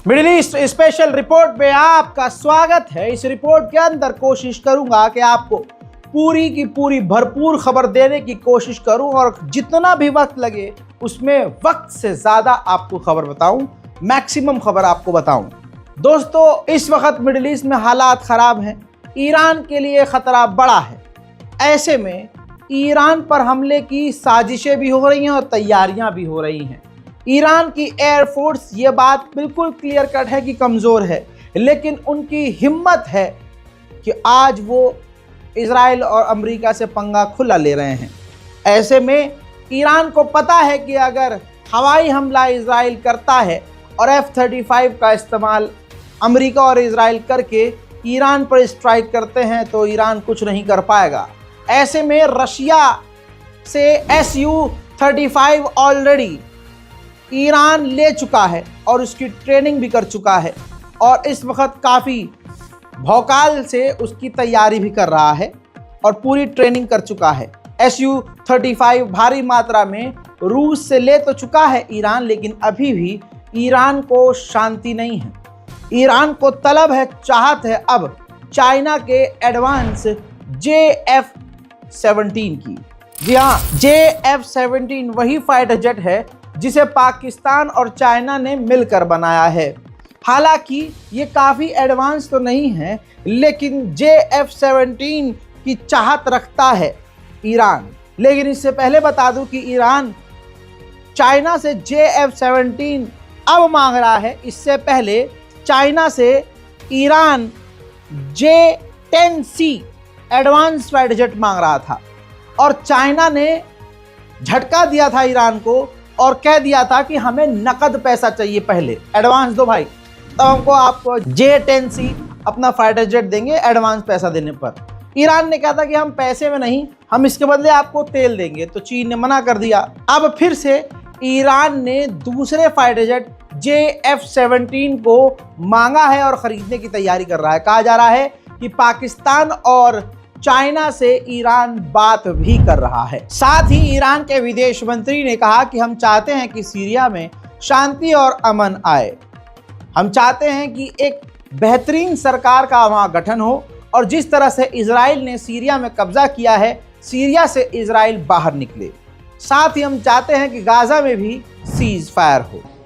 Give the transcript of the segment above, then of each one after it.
Middle east special report में आपका स्वागत है। इस रिपोर्ट के अंदर कोशिश करूंगा कि आपको पूरी की पूरी भरपूर खबर देने की कोशिश करूं और जितना भी वक्त लगे उसमें वक्त से ज़्यादा आपको खबर बताऊं, मैक्सिमम खबर आपको बताऊं। दोस्तों, इस वक्त मिडिल ईस्ट में हालात ख़राब हैं, ईरान के लिए ख़तरा बड़ा है। ऐसे में ईरान पर हमले की साजिशें भी हो रही हैं और तैयारियां भी हो रही हैं। ईरान की एयरफोर्स ये बात बिल्कुल क्लियर कट है कि कमज़ोर है, लेकिन उनकी हिम्मत है कि आज वो इजराइल और अमेरिका से पंगा खुला ले रहे हैं। ऐसे में ईरान को पता है कि अगर हवाई हमला इजराइल करता है और F-35 का इस्तेमाल अमेरिका और इजराइल करके ईरान पर स्ट्राइक करते हैं तो ईरान कुछ नहीं कर पाएगा। ऐसे में रशिया से Su-35 ऑलरेडी ईरान ले चुका है और उसकी ट्रेनिंग भी कर चुका है और इस वक्त काफ़ी भौकाल से उसकी तैयारी भी कर रहा है और पूरी ट्रेनिंग कर चुका है। Su-35 भारी मात्रा में रूस से ले तो चुका है ईरान, लेकिन अभी भी ईरान को शांति नहीं है। ईरान को तलब है, चाहत है अब चाइना के एडवांस JF-17 की। जी हाँ, JF-17 वही फाइटर जेट है जिसे पाकिस्तान और चाइना ने मिलकर बनाया है। हालांकि ये काफ़ी एडवांस तो नहीं है, लेकिन JF-17 की चाहत रखता है ईरान। लेकिन इससे पहले बता दूं कि ईरान चाइना से JF-17 अब मांग रहा है। इससे पहले चाइना से Iran J-10C advance fighter jet मांग रहा था और चाइना ने झटका दिया था ईरान को और कह दिया था कि हमें नकद पैसा चाहिए, पहले एडवांस दो भाई, तब हमको आपको J-10C अपना फाइटर जेट देंगे एडवांस पैसा देने पर। ईरान ने कहा था कि हम पैसे में नहीं, हम इसके बदले आपको तेल देंगे, तो चीन ने मना कर दिया। अब फिर से ईरान ने दूसरे फाइटर जेट JF-17 को मांगा है और ख़रीदने की तैयारी कर रहा है। कहा जा रहा है कि पाकिस्तान और चाइना से ईरान बात भी कर रहा है। साथ ही ईरान के विदेश मंत्री ने कहा कि हम चाहते हैं कि सीरिया में शांति और अमन आए। हम चाहते हैं कि एक बेहतरीन सरकार का वहाँ गठन हो और जिस तरह से इजराइल ने सीरिया में कब्जा किया है, सीरिया से इजराइल बाहर निकले। साथ ही हम चाहते हैं कि गाजा में भी सीज फायर हो।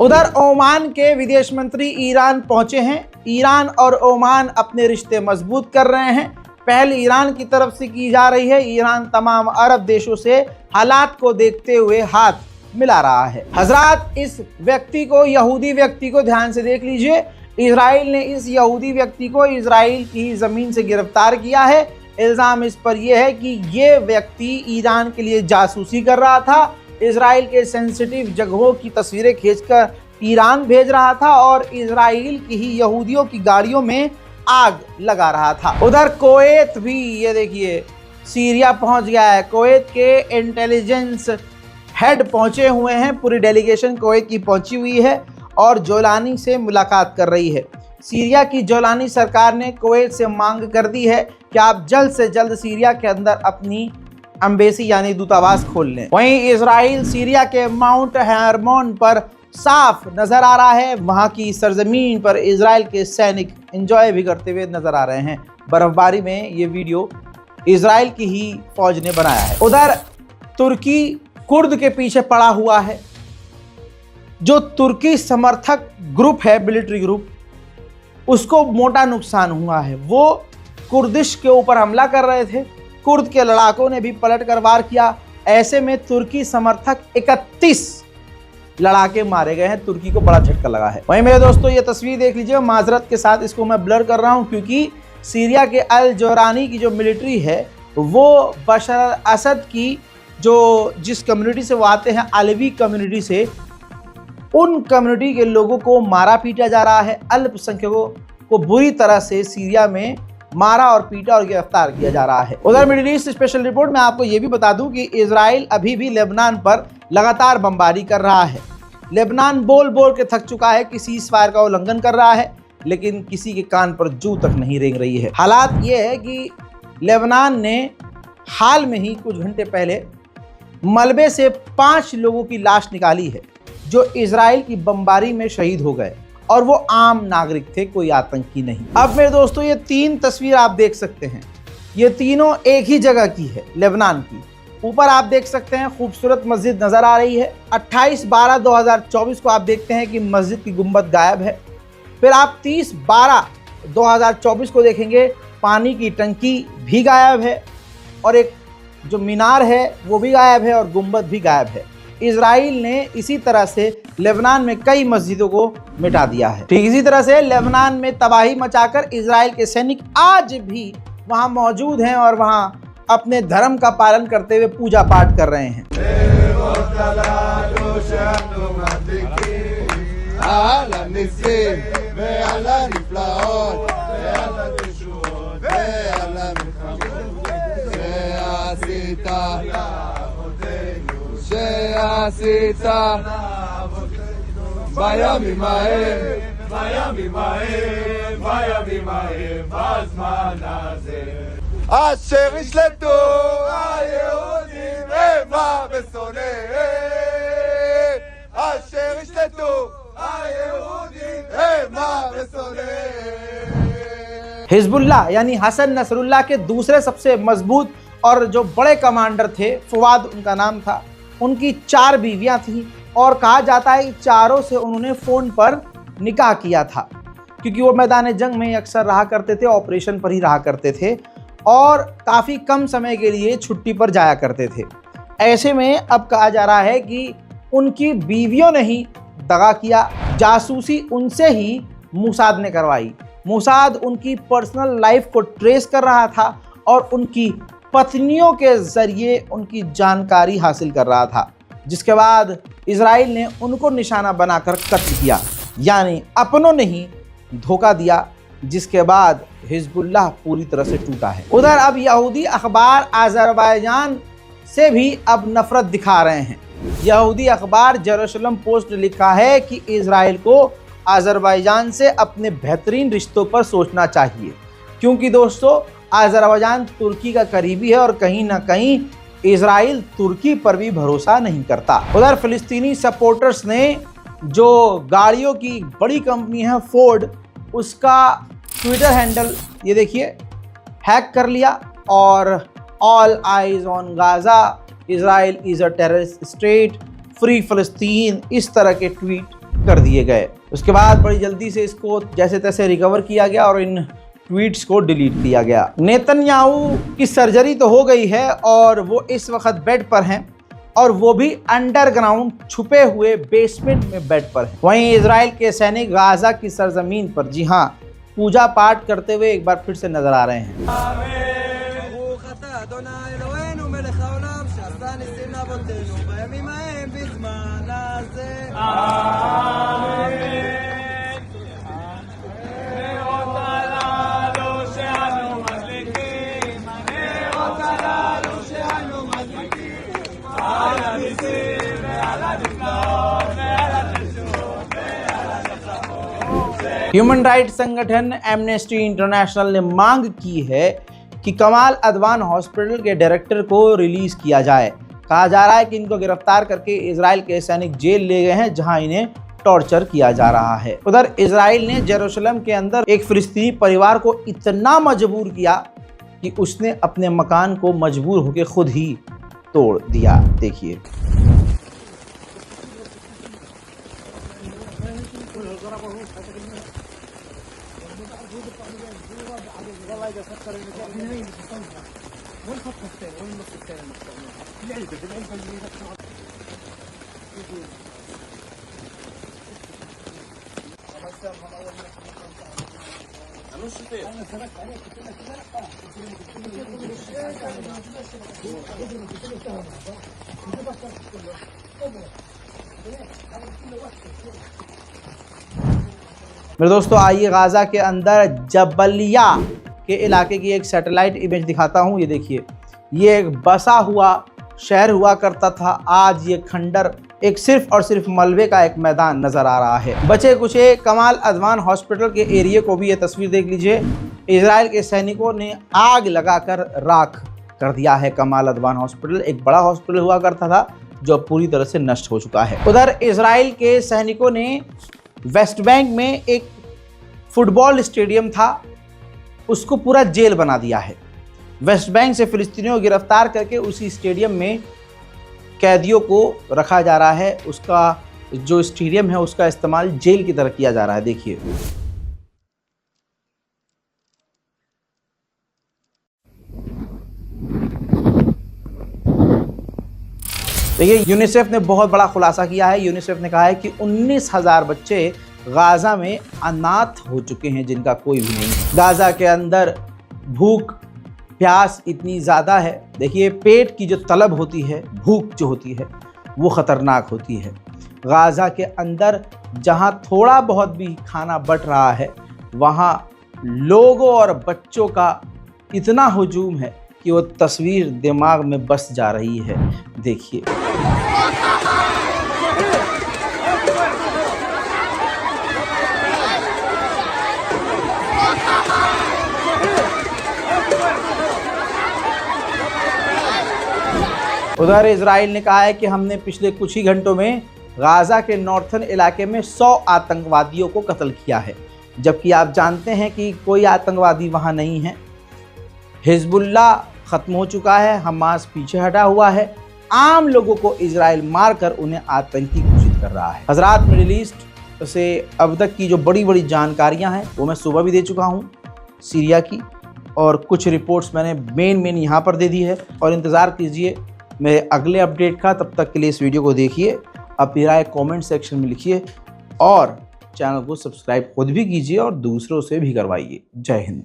उधर ओमान के विदेश मंत्री ईरान पहुंचे हैं। ईरान और ओमान अपने रिश्ते मजबूत कर रहे हैं। पहल ईरान की तरफ से की जा रही है। ईरान तमाम अरब देशों से हालात को देखते हुए हाथ मिला रहा है। हजरात, इस व्यक्ति को, यहूदी व्यक्ति को ध्यान से देख लीजिए। इजराइल ने इस यहूदी व्यक्ति को इजराइल की ज़मीन से गिरफ्तार किया है। इल्ज़ाम इस पर यह है कि ये व्यक्ति ईरान के लिए जासूसी कर रहा था, इजराइल के सेंसिटिव जगहों की तस्वीरें खींचकर ईरान भेज रहा था और इजराइल की ही यहूदियों की गाड़ियों में आग लगा रहा था। उधर कुवैत भी, ये देखिए, सीरिया पहुंच गया है। कुवैत के इंटेलिजेंस हेड पहुंचे हुए हैं। पूरी डेलीगेशन कुवैत की पहुंची हुई है और जोलानी से मुलाकात कर रही है। सीरिया की जोलानी सरकार ने कुवैत से मांग कर दी है कि आप जल्द से जल्द सीरिया के अंदर अपनी एम्बेसी यानी दूतावास खोल लें। वहीं इजराइल सीरिया के माउंट हेरमोन पर साफ नज़र आ रहा है। वहां की सरजमीन पर इजराइल के सैनिक एंजॉय भी करते हुए नज़र आ रहे हैं। बर्फबारी में ये वीडियो इजराइल की ही फौज ने बनाया है। उधर तुर्की कुर्द के पीछे पड़ा हुआ है। जो तुर्की समर्थक ग्रुप है, मिलिट्री ग्रुप, उसको मोटा नुकसान हुआ है। वो कुर्दिश के ऊपर हमला कर रहे थे, कुर्द के लड़ाकों ने भी पलट कर वार किया। ऐसे में तुर्की समर्थक 31 लड़ाके मारे गए हैं। तुर्की को बड़ा झटका लगा है। वहीं मेरे दोस्तों, ये तस्वीर देख लीजिए। माजरत के साथ इसको मैं ब्लर कर रहा हूं क्योंकि सीरिया के अल जोरानी की जो मिलिट्री है वो बशर अल-असद की जिस कम्युनिटी से वो आते हैं, अलवी कम्युनिटी से, उन कम्युनिटी के लोगों को मारा पीटा जा रहा है। अल्पसंख्यकों को बुरी तरह से सीरिया में मारा और पीटा और गिरफ्तार किया जा रहा है। उधर मिडिल ईस्ट स्पेशल रिपोर्ट में आपको ये भी बता दूं कि इजराइल अभी भी लेबनान पर लगातार बमबारी कर रहा है। लेबनान बोल बोल के थक चुका है कि सीज फायर का उल्लंघन कर रहा है, लेकिन किसी के कान पर जू तक नहीं रेंग रही है। हालात ये है कि लेबनान ने हाल में ही कुछ घंटे पहले मलबे से 5 लोगों की लाश निकाली है जो इजराइल की बमबारी में शहीद हो गए, और वो आम नागरिक थे, कोई आतंकी नहीं। अब मेरे दोस्तों, ये 3 तस्वीर आप देख सकते हैं, ये तीनों एक ही जगह की है, लेबनान की। ऊपर आप देख सकते हैं खूबसूरत मस्जिद नज़र आ रही है। 28/12/2024 को आप देखते हैं कि मस्जिद की गुंबद गायब है। फिर आप 30/12/2024 को देखेंगे, पानी की टंकी भी गायब है, और एक जो मीनार है वो भी गायब है, और गुंबद भी गायब है। इजराइल ने इसी तरह से लेबनान में कई मस्जिदों को मिटा दिया है। ठीक इसी तरह से लेबनान में तबाही मचाकर इजराइल के सैनिक आज भी वहां मौजूद हैं और वहां अपने धर्म का पालन करते हुए पूजा पाठ कर रहे हैं। אשר ישלטו היהודים המה ושונאיהם, אשר ישלטו היהודים המה ושונאיהם। हिजबुल्लाह यानी हसन नसरुल्लाह के दूसरे सबसे मजबूत और जो बड़े कमांडर थे, फवाद उनका नाम था, उनकी 4 बीवियां थीं, और कहा जाता है कि चारों से उन्होंने फ़ोन पर निकाह किया था, क्योंकि वो मैदान जंग में अक्सर रहा करते थे, ऑपरेशन पर ही रहा करते थे, और काफ़ी कम समय के लिए छुट्टी पर जाया करते थे। ऐसे में अब कहा जा रहा है कि उनकी बीवियों ने ही दगा किया, जासूसी उनसे ही मोसाद ने करवाई। मोसाद उनकी पर्सनल लाइफ को ट्रेस कर रहा था और उनकी पत्नियों के ज़रिए उनकी जानकारी हासिल कर रहा था, जिसके बाद इजराइल ने उनको निशाना बनाकर कत्ल किया, यानी अपनों ने ही धोखा दिया, जिसके बाद हिजबुल्लाह पूरी तरह से टूटा है। उधर अब यहूदी अखबार अज़रबैजान से भी अब नफरत दिखा रहे हैं। यहूदी अखबार जेरूशलम पोस्ट ने लिखा है कि इजराइल को अज़रबैजान से अपने बेहतरीन रिश्तों पर सोचना चाहिए, क्योंकि दोस्तों अज़रबैजान तुर्की का करीबी है और कहीं ना कहीं इजराइल तुर्की पर भी भरोसा नहीं करता। उधर फिलिस्तीनी सपोर्टर्स ने जो गाड़ियों की बड़ी कंपनी है फोर्ड, उसका ट्विटर हैंडल ये देखिए हैक कर लिया, और all eyes on Gaza, Israel is a terrorist state, free फ़लस्तीन, इस तरह के ट्वीट कर दिए गए। उसके बाद बड़ी जल्दी से इसको जैसे तैसे रिकवर किया गया और इन ट्वीट्स को डिलीट किया गया। नेतन्याहू की सर्जरी तो हो गई है और वो इस वक्त बेड पर हैं, और वो भी अंडरग्राउंड छुपे हुए बेसमेंट में बेड पर हैं। वहीं इजराइल के सैनिक गाजा की सरजमीन पर, जी हाँ, पूजा पाठ करते हुए एक बार फिर से नजर आ रहे हैं। ह्यूमन राइट्स संगठन एमनेस्टी इंटरनेशनल ने मांग की है कि कमाल अदवान हॉस्पिटल के डायरेक्टर को रिलीज किया जाए। कहा जा रहा है कि इनको गिरफ्तार करके इजराइल के सैनिक जेल ले गए हैं, जहां इन्हें टॉर्चर किया जा रहा है। उधर इजराइल ने जेरूशलम के अंदर एक फिलिस्तीनी परिवार को इतना मजबूर किया कि उसने अपने मकान को मजबूर होकर खुद ही तोड़ दिया। देखिए, मेरे दोस्तों, आइए गाज़ा के अंदर जबलिया के इलाके की एक सैटेलाइट इमेज दिखाता हूँ। ये देखिए, ये एक बसा हुआ शहर हुआ करता था। आज ये खंडर एक सिर्फ और सिर्फ मलबे का एक मैदान नज़र आ रहा है। बचे कुचे कमाल अदवान हॉस्पिटल के एरिया को भी ये तस्वीर देख लीजिए। इजराइल के सैनिकों ने आग लगाकर राख कर दिया है कमाल अदवान हॉस्पिटल। एक बड़ा हॉस्पिटल हुआ करता था जो पूरी तरह से नष्ट हो चुका है। उधर इजराइल के सैनिकों ने वेस्ट बैंक में एक फुटबॉल स्टेडियम था, उसको पूरा जेल बना दिया है। वेस्ट बैंक से फिलिस्तीनियों को गिरफ्तार करके उसी स्टेडियम में कैदियों को रखा जा रहा है। उसका जो स्टेडियम है उसका इस्तेमाल जेल की तरह किया जा रहा है। देखिए, यूनिसेफ ने बहुत बड़ा खुलासा किया है। यूनिसेफ ने कहा है कि 19,000 बच्चे गाज़ा में अनाथ हो चुके हैं जिनका कोई भी नहीं है। गाज़ा के अंदर भूख प्यास इतनी ज़्यादा है। देखिए, पेट की जो तलब होती है, भूख जो होती है, वो ख़तरनाक होती है। गाज़ा के अंदर जहाँ थोड़ा बहुत भी खाना बट रहा है, वहाँ लोगों और बच्चों का इतना हुजूम है कि वो तस्वीर दिमाग में बस जा रही है। देखिए, उधर इजराइल ने कहा है कि हमने पिछले कुछ ही घंटों में गाज़ा के नॉर्थन इलाके में 100 आतंकवादियों को कत्ल किया है, जबकि आप जानते हैं कि कोई आतंकवादी वहां नहीं है। हिजबुल्लाह ख़त्म हो चुका है, हमास पीछे हटा हुआ है। आम लोगों को इजराइल मारकर उन्हें आतंकी घोषित कर रहा है। हज़रात, मिडिल ईस्ट से अब तक की जो बड़ी बड़ी जानकारियां हैं वो मैं सुबह भी दे चुका हूं सीरिया की, और कुछ रिपोर्ट्स मैंने मेन यहाँ पर दे दी है। और इंतज़ार कीजिए मेरे अगले अपडेट का। तब तक के लिए इस वीडियो को देखिए, अपनी राय कमेंट सेक्शन में लिखिए और चैनल को सब्सक्राइब खुद भी कीजिए और दूसरों से भी करवाइए। जय हिंद।